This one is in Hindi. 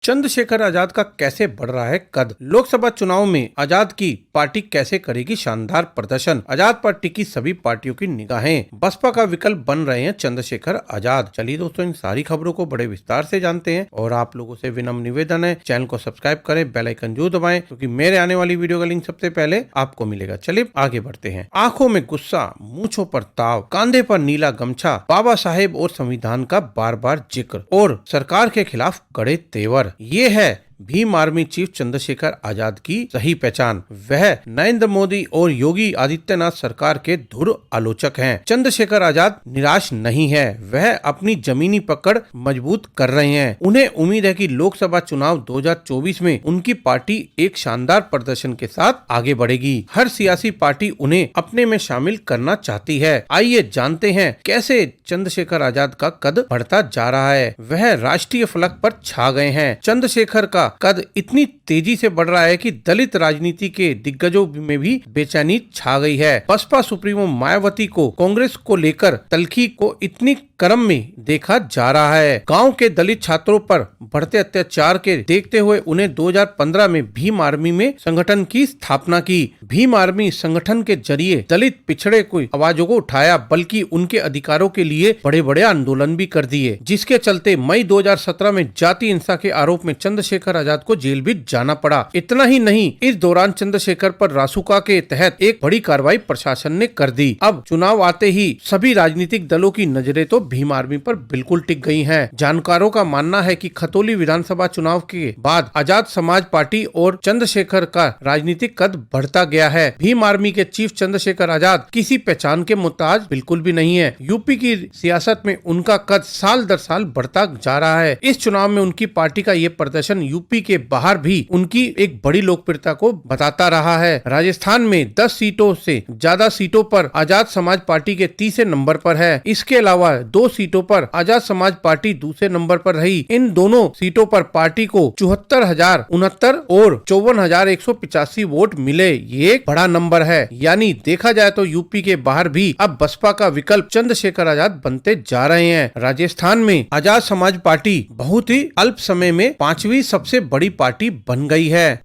चंद्रशेखर आजाद का कैसे बढ़ रहा है कद। लोकसभा चुनाव में आजाद की पार्टी कैसे करेगी शानदार प्रदर्शन। आजाद पार्टी की सभी पार्टियों की निगाहें बसपा का विकल्प बन रहे हैं चंद्रशेखर आजाद। चलिए दोस्तों, इन सारी खबरों को बड़े विस्तार से जानते हैं और आप लोगों से विनम्र निवेदन है, चैनल को सब्सक्राइब करें, बेल आइकन जरूर दबाएं क्योंकि मेरे आने वाली वीडियो का लिंक सबसे पहले आपको मिलेगा। चलिए आगे बढ़ते हैं। आंखों में गुस्सा, मूंछों पर ताव, कांधे पर नीला गमछा, बाबा साहेब और संविधान का बार बार जिक्र और सरकार के खिलाफ कड़े तेवर, ये है भीम आर्मी चीफ चंद्रशेखर आजाद की सही पहचान। वह नरेंद्र मोदी और योगी आदित्यनाथ सरकार के धुर आलोचक हैं। चंद्रशेखर आजाद निराश नहीं है, वह अपनी जमीनी पकड़ मजबूत कर रहे हैं। उन्हें उम्मीद है कि लोकसभा चुनाव 2024 में उनकी पार्टी एक शानदार प्रदर्शन के साथ आगे बढ़ेगी। हर सियासी पार्टी उन्हें अपने में शामिल करना चाहती है। आइए जानते हैं कैसे चंद्रशेखर आजाद का कद बढ़ता जा रहा है। वह राष्ट्रीय फलक पर छा गए हैं। चंद्रशेखर का कद इतनी तेजी से बढ़ रहा है कि दलित राजनीति के दिग्गजों में भी बेचैनी छा गई है। बसपा सुप्रीमो मायावती को कांग्रेस को लेकर तल्खी को इतनी क्रम में देखा जा रहा है। गांव के दलित छात्रों पर बढ़ते अत्याचार के देखते हुए उन्हें 2015 में भीम आर्मी में संगठन की स्थापना की। भीम आर्मी संगठन के जरिए दलित पिछड़े को आवाजों को उठाया, बल्कि उनके अधिकारों के लिए बड़े बड़े आंदोलन भी कर दिए, जिसके चलते मई 2017 में जाति हिंसा के आरोप में चंद्रशेखर आजाद को जेल भी जाना पड़ा। इतना ही नहीं, इस दौरान चंद्रशेखर पर रासुका के तहत एक बड़ी कार्रवाई प्रशासन ने कर दी। अब चुनाव आते ही सभी राजनीतिक दलों की नजरें तो भीम आर्मी पर बिल्कुल टिक गई हैं। जानकारों का मानना है कि खतौली विधानसभा चुनाव के बाद आजाद समाज पार्टी और चंद्रशेखर का राजनीतिक कद बढ़ता गया है। भीम आर्मी के चीफ चंद्रशेखर आजाद किसी पहचान के मुहताज बिल्कुल भी नहीं है। यूपी की सियासत में उनका कद साल दर साल बढ़ता जा रहा है। इस चुनाव में उनकी पार्टी का ये प्रदर्शन यूपी के बाहर भी उनकी एक बड़ी लोकप्रियता को बताता रहा है। राजस्थान में 10 सीटों से ज्यादा सीटों पर आजाद समाज पार्टी के तीसरे नंबर पर है। इसके अलावा 2 सीटों पर आजाद समाज पार्टी दूसरे नंबर पर रही। इन दोनों सीटों पर पार्टी को 74,069 और 54,185 वोट मिले। ये एक बड़ा नंबर है। यानी देखा जाए तो यूपी के बाहर भी अब बसपा का विकल्प चंद्रशेखर आजाद बनते जा रहे हैं। राजस्थान में आजाद समाज पार्टी बहुत ही अल्प समय में 5वीं सबसे बड़ी पार्टी बन गई है।